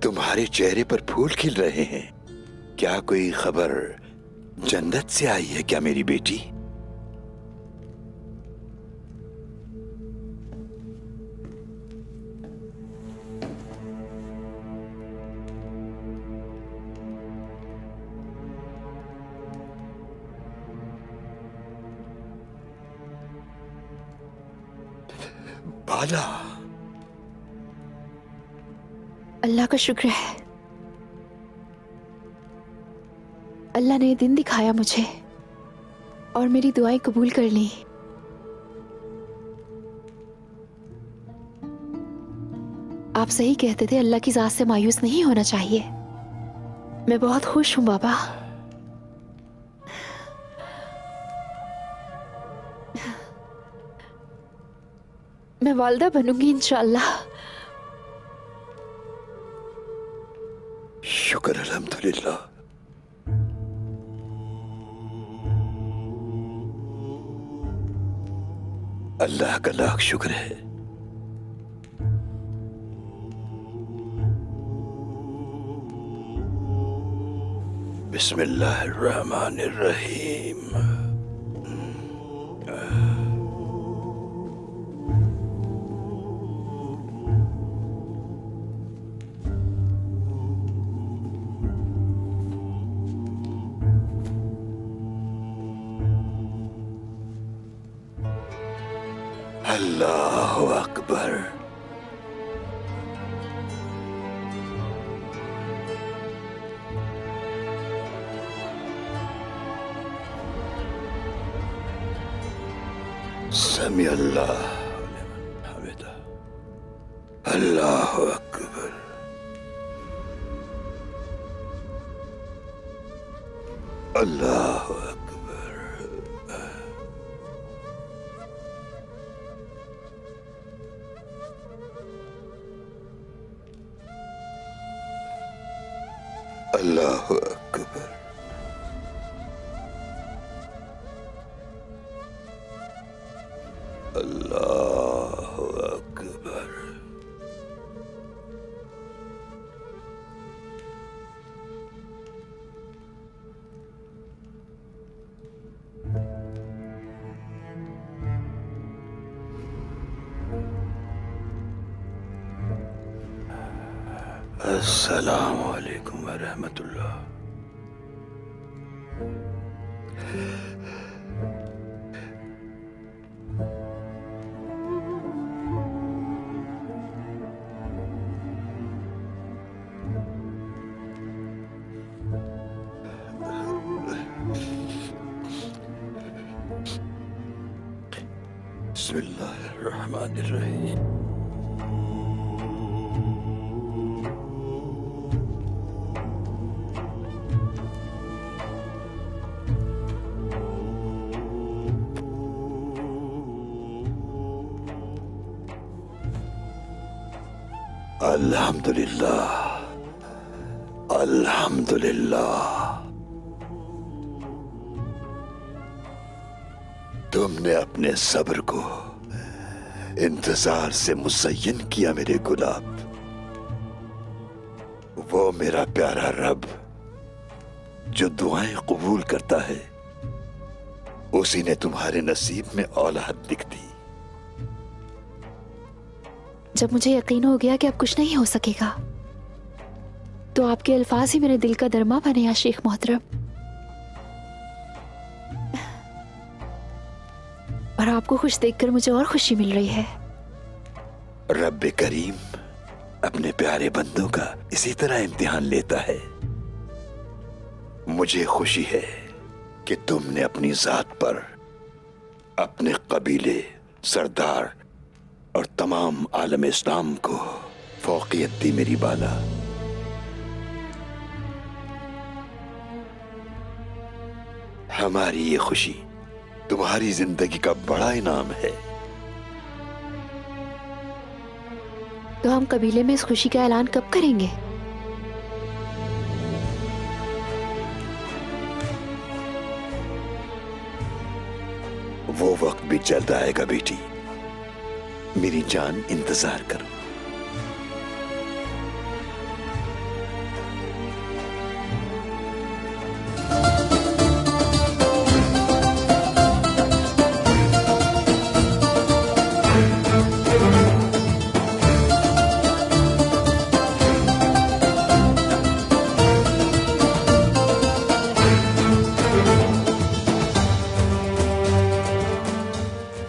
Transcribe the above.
तुम्हारे चेहरे पर फूल खिल रहे हैं। क्या कोई खबर जन्नत से आई है क्या मेरी बेटी? बाला, अल्लाह का शुक्र है, अल्लाह ने ये दिन दिखाया मुझे और मेरी दुआएं कबूल कर ली। आप सही कहते थे, अल्लाह की ज़ात से मायूस नहीं होना चाहिए। मैं बहुत खुश हूं बाबा। मैं वालिदा बनूंगी इंशाअल्लाह। शुक्र अल्हम्दुलिल्लाह। अल्लाह का लाख शुक्र है। बिस्मिल्लाहिर्रहमानिर्रहीम। अल्लाहु अकबर। समी अल्लाह लिमन हमिदा। अल्लाहु अकबर। अल्लाहु अकबर। अल्लाहु अकबर। अल्लाहु अकबर। अस्सलामु अलैकुम व रहमतुल्लाह। बिस्मिल्लाहिर्रहमानिर्रहीम। अल्हम्दुलिल्लाह, अल्हम्दुलिल्लाह। तुमने अपने सब्र को इंतजार से मुज़य्यन किया मेरे गुलाब। वो मेरा प्यारा रब जो दुआएं कबूल करता है, उसी ने तुम्हारे नसीब में औलाद लिख दी। जब मुझे यकीन हो गया कि अब कुछ नहीं हो सकेगा, तो आपके अल्फाज ही मेरे दिल का दरमा बने या शेख मोहतरम। और आपको खुश देखकर मुझे और खुशी मिल रही है। रब्बे करीम अपने प्यारे बंदों का इसी तरह इम्तिहान लेता है। मुझे खुशी है कि तुमने अपनी जात पर अपने कबीले, सरदार और तमाम आलम इस्लाम को फौकियत दी मेरी बाला। हमारी ये खुशी तुम्हारी जिंदगी का बड़ा इनाम है। तो हम कबीले में इस खुशी का ऐलान कब करेंगे? वो वक्त भी जल्द आएगा बेटी, मेरी जान इंतजार करो।